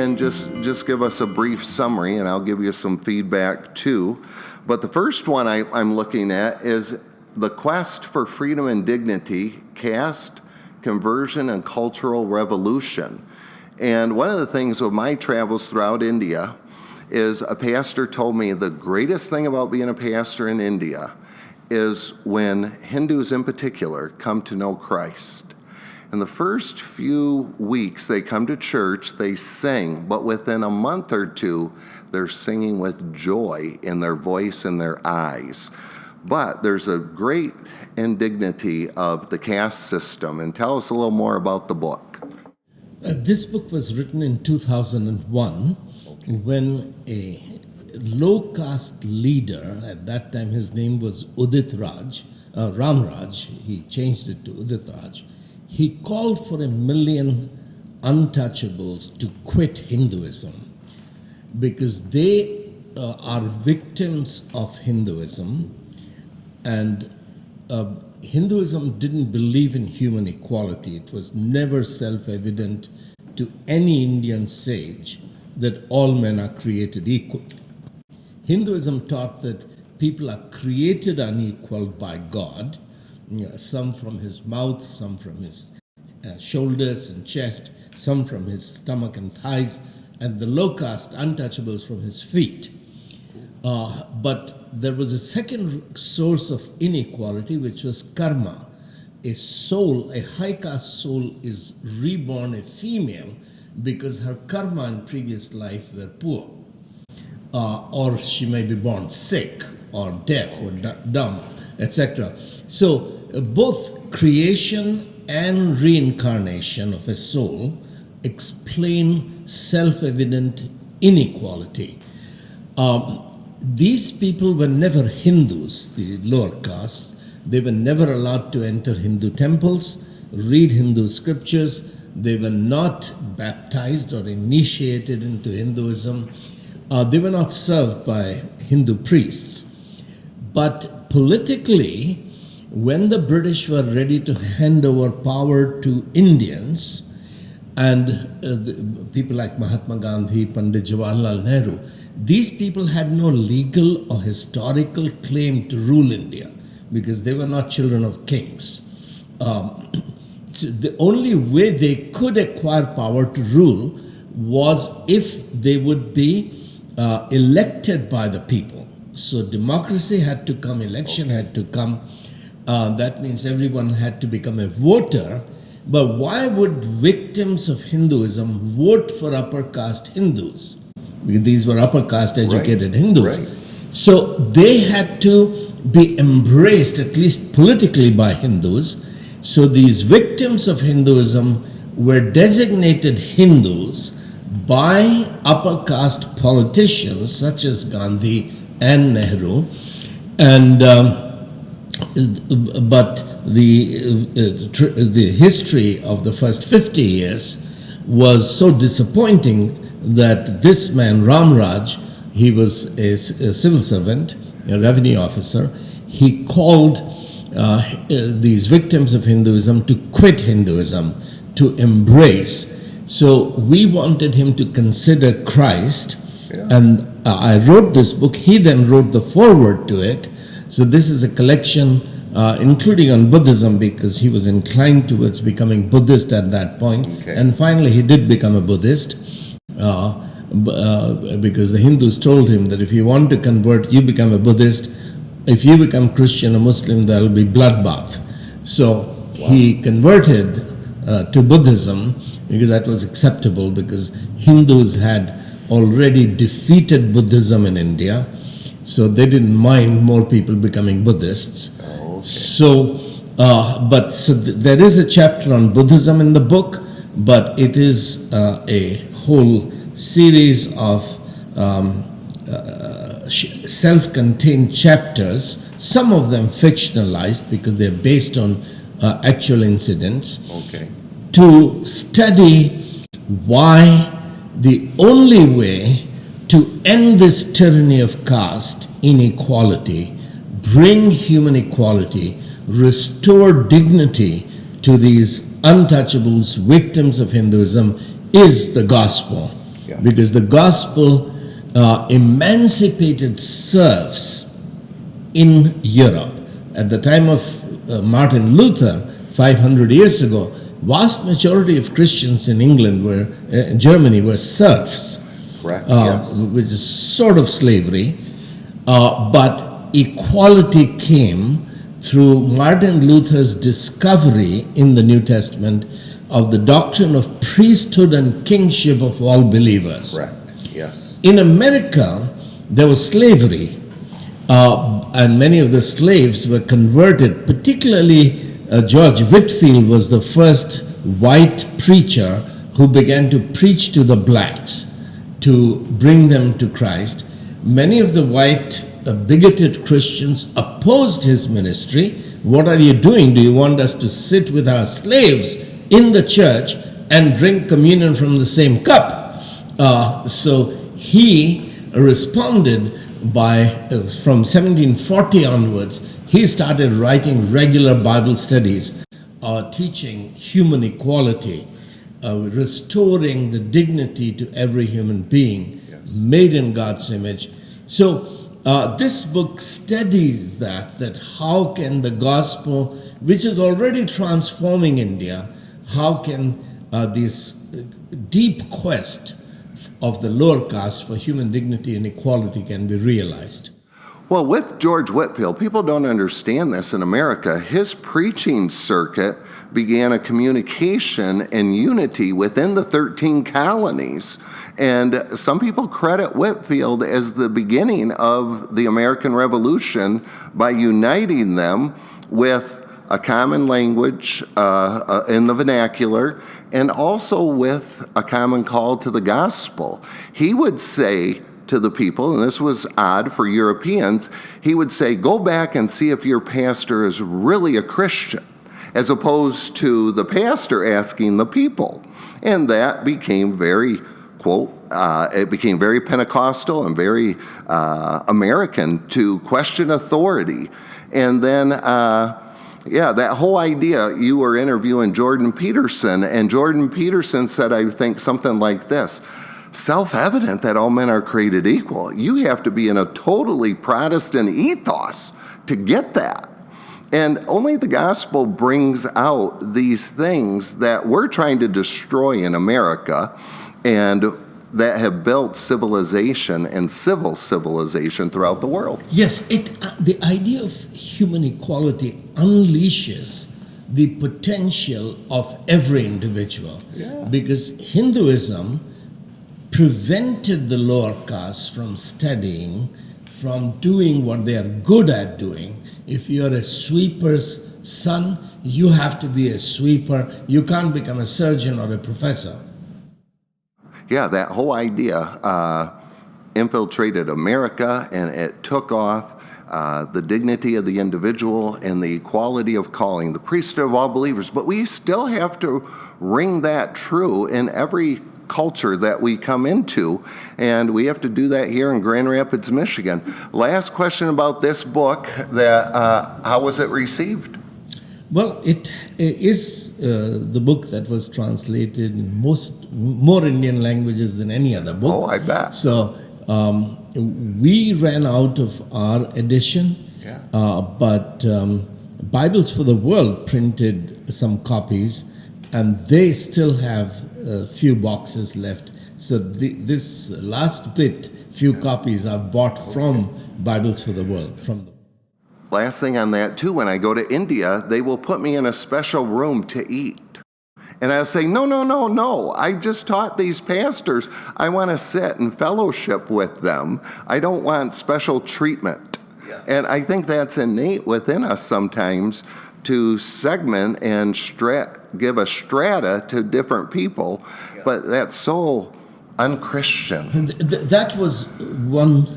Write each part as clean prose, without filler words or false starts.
and just give us a brief summary, and I'll give you some feedback too. But the first one I'm looking at is the Quest for Freedom and Dignity, Caste, Conversion, and Cultural Revolution. And one of the things with my travels throughout India is a pastor told me the greatest thing about being a pastor in India is when Hindus in particular come to know Christ. In the first few weeks they come to church, they sing, but within a month or two, they're singing with joy in their voice and their eyes. But there's a great indignity of the caste system. And tell us a little more about the book. This book was written in 2001 when a low caste leader, at that time his name was Ramraj, he changed it to Udit Raj, he called for 1 million untouchables to quit Hinduism because they are victims of Hinduism, and Hinduism didn't believe in human equality. It was never self-evident to any Indian sage that all men are created equal. Hinduism taught that people are created unequal by God, some from his mouth, some from his shoulders and chest, some from his stomach and thighs, and the low caste untouchables from his feet. But there was a second source of inequality, which was karma. A soul, a high caste soul, is reborn a female because her karma in previous life were poor. Or she may be born sick or deaf or dumb, etc. So both creation and reincarnation of a soul explain self-evident inequality. These people were never Hindus, the lower castes. They were never allowed to enter Hindu temples, read Hindu scriptures. They were not baptized or initiated into Hinduism. They were not served by Hindu priests. But politically, when the British were ready to hand over power to Indians, and people like Mahatma Gandhi, Pandit Jawaharlal Nehru, these people had no legal or historical claim to rule India because they were not children of kings. So the only way they could acquire power to rule was if they would be elected by the people. So democracy had to come, election had to come. That means everyone had to become a voter. But why would victims of Hinduism vote for upper caste Hindus? Because these were upper caste educated Hindus. Right. So they had to be embraced, at least politically, by Hindus. So these victims of Hinduism were designated Hindus by upper caste politicians such as Gandhi and Nehru. And but the history of the first 50 years was so disappointing that this man, Ramraj, he was a civil servant, a revenue officer. He called these victims of Hinduism to quit Hinduism, to embrace. So we wanted him to consider Christ, and I wrote this book. He then wrote the foreword to it. So this is a collection including on Buddhism, because he was inclined towards becoming Buddhist at that point. Okay. And finally he did become a Buddhist because the Hindus told him that if you want to convert, you become a Buddhist. If you become Christian or Muslim, there will be bloodbath. So he converted to Buddhism because that was acceptable, because Hindus had already defeated Buddhism in India. So they didn't mind more people becoming Buddhists. Oh, okay. So there is a chapter on Buddhism in the book, but it is a whole series of self-contained chapters, some of them fictionalized because they're based on actual incidents, to study why the only way to end this tyranny of caste inequality, bring human equality, restore dignity to these untouchables, victims of Hinduism, is the gospel. Yes. because the gospel emancipated serfs in Europe. At the time of Martin Luther, 500 years ago, vast majority of Christians in England Germany were serfs, Correct. Yes. which is sort of slavery, but equality came through Martin Luther's discovery in the New Testament of the doctrine of priesthood and kingship of all believers. Correct. Yes. In America, there was slavery, and many of the slaves were converted. Particularly, George Whitefield was the first white preacher who began to preach to the blacks to bring them to Christ. Many of the white bigoted Christians opposed his ministry. What are you doing? Do you want us to sit with our slaves in the church and drink communion from the same cup? So he responded by, from 1740 onwards, he started writing regular Bible studies, teaching human equality, restoring the dignity to every human being, made in God's image. So this book studies that how can the gospel, which is already transforming India, how can this deep quest of the lower caste for human dignity and equality can be realized? Well, with George Whitefield, people don't understand this in America. His preaching circuit began a communication and unity within the 13 colonies. And some people credit Whitefield as the beginning of the American Revolution by uniting them with a common language in the vernacular, and also with a common call to the gospel. He would say to the people, and this was odd for Europeans, he would say, go back and see if your pastor is really a Christian, as opposed to the pastor asking the people. And that became very, quote, it became very Pentecostal and very American to question authority. And then, that whole idea, you were interviewing Jordan Peterson, and Jordan Peterson said, I think, something like this: self-evident that all men are created equal. You have to be in a totally Protestant ethos to get that. And only the gospel brings out these things that we're trying to destroy in America and that have built civilization and civil civilization throughout the world. Yes, the idea of human equality unleashes the potential of every individual. Yeah. Because Hinduism prevented the lower castes from studying, from doing what they are good at doing. If you're a sweeper's son, you have to be a sweeper. You can't become a surgeon or a professor. Yeah, that whole idea infiltrated America, and it took off the dignity of the individual and the equality of calling, the priesthood of all believers. But we still have to ring that true in every culture that we come into, and we have to do that here in Grand Rapids, Michigan. Last question about this book, how was it received? Well, it is the book that was translated in more Indian languages than any other book. Oh, I bet. So we ran out of our edition, but Bibles for the World printed some copies, and they still have a few boxes left. So this last bit, few copies are bought from Bibles for the World. Last thing on that, too, when I go to India, they will put me in a special room to eat. And I'll say, no. I just taught these pastors. I want to sit and fellowship with them. I don't want special treatment. Yeah. And I think that's innate within us sometimes to segment and give a strata to different people. Yeah. But that's so unchristian. And that was one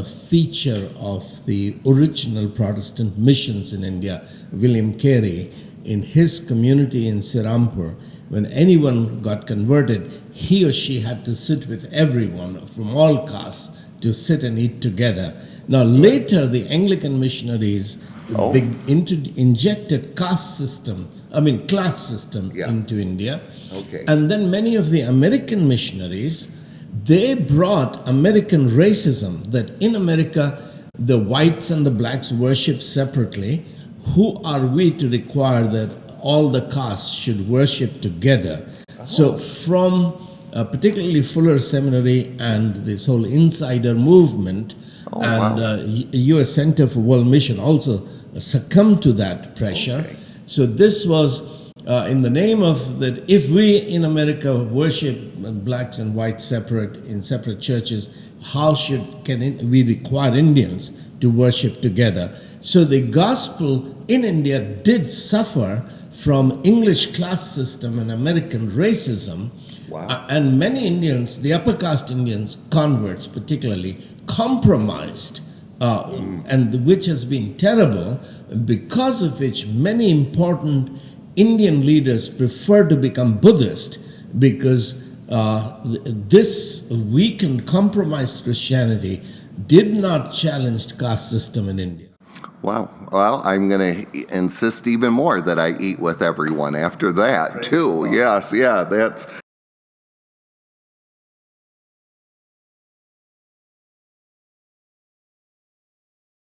feature of the original Protestant missions in India. William Carey, in his community in Sirampur, when anyone got converted, he or she had to sit with everyone from all castes to sit and eat together. Now later the Anglican missionaries injected class system into India. Okay. And then many of the American missionaries they brought American racism, that in America, the whites and the blacks worship separately. Who are we to require that all the castes should worship together? So from particularly Fuller Seminary and this whole insider movement, U.S. Center for World Mission also succumbed to that pressure. Okay. So this was in the name of that, if we in America worship blacks and whites separate in separate churches, how can we require Indians to worship together? So the gospel in India did suffer from English class system and American racism. Wow. And many Indians, the upper caste Indians, converts particularly, compromised, and which has been terrible, because of which many important Indian leaders prefer to become Buddhist, because this weakened, compromised Christianity did not challenge caste system in India. Wow. Well, I'm going to insist even more that I eat with everyone after that, too. Yes, yeah, that's